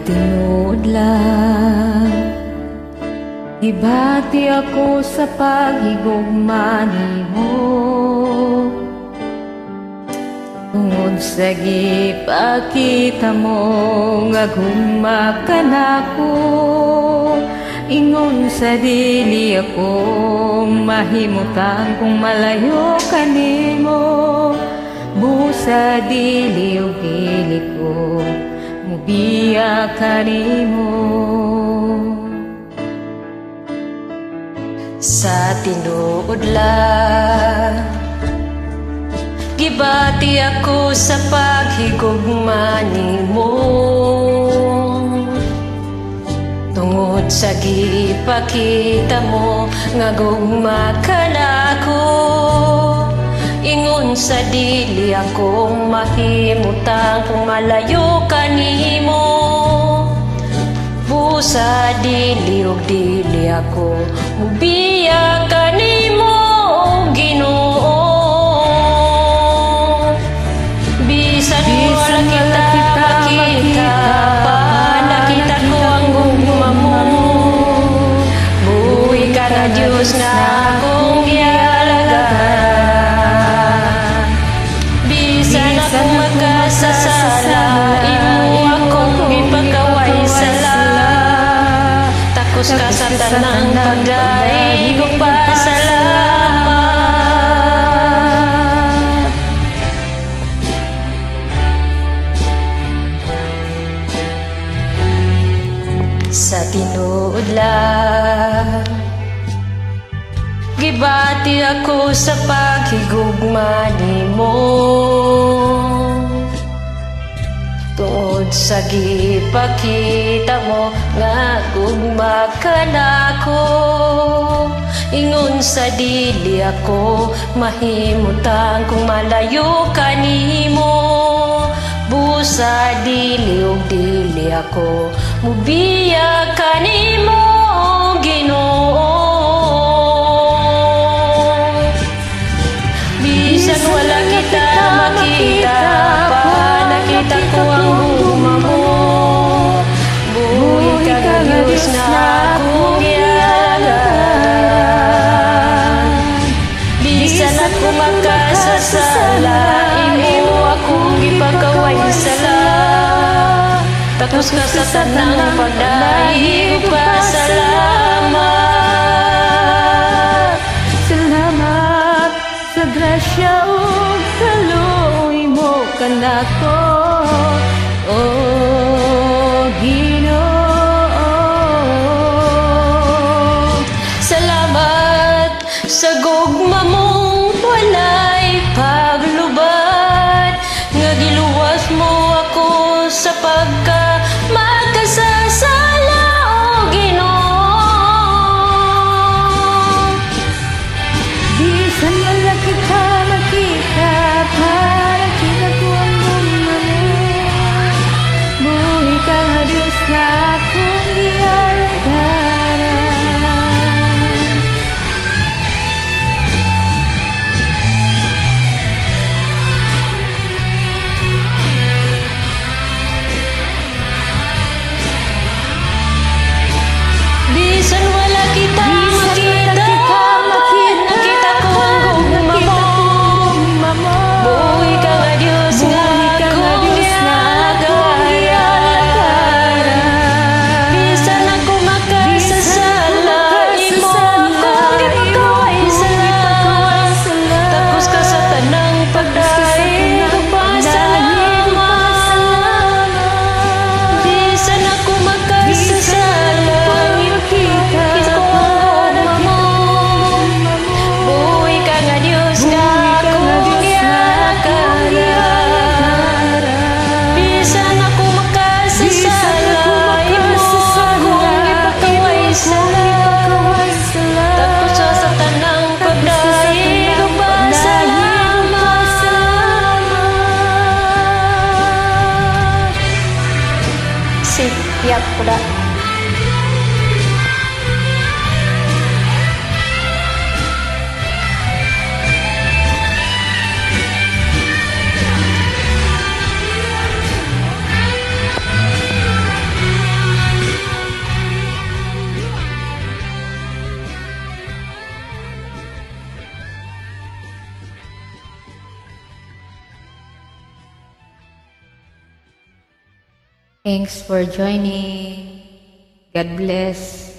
tinuod lang. Gibati ako sa paghigugma nimo, tungod sa gipakita mo nga gugma ka nako. Ingon sa dili ako mahimutan kung malayo ka nimo. Busa dili ug dili ko mubiya ka nimo. Sa tinuod lang gibati ako sa paghigugma nimo, tungod sa gipakita mo nga gugma ka nako. Ingon sa dili ako mahimutan kung malayo ka nimo. Busa dili ug dili ako mubiya ka nimo, Ginoo. Bisan wala kita makita pa, nakita ko ang gugma mo. Buhi ka na Diyos na akong ialagaan. Bisan ako magkasasala, imo akong ipagkaway sala. Takos ka sa tanang pagdaig ug pasalamat. Sa tinuod lang gibati ako sa paghigugma nimo, tungod sa gipakita mo nga gugma ka nako. Ingon sa dili ako mahimutan kung malayo ka nimo. Busa dili ug dili ako mubiya ka nimo, Ginoo. Bisan wala kita makita pa, nakita ko ang gugma mo. Buhi ka ng Diyos na akong ialagaan. Bisan ako magkasasala, imo akong ipagkaway sala. Tapos ka sa tanang pagdaig ug pasalamat. Salamat sa grasya ug kaluoy mo kanako, oh Ginoo. Salamat sa gugma mong walay paglubad, nga giluwas mo ako sa magkasasala, o Ginoo. Bisan wala kita makita para kita ko ang gugma mo. Buhi ka nga Diyos na akong ialagaan. Bisan wala kita makita, nakita ko ang gugma mo. Buhi ka nga Diyos nga akong ialagaan. Bisan ako makasasala, imo akong ipagkaway sala. Tapos ka sa tanang pagdaig ug pasalamat. Bisan ako makasasala, kita ko ang gugma mo. Buhi ka nga Diyos nga akong ialagaan. Bisan ako makasasala, imo akong ipagkaway sala. Tapos sa tanang pagdaig ug pasalamat. Siap pula. Thanks for joining. God bless.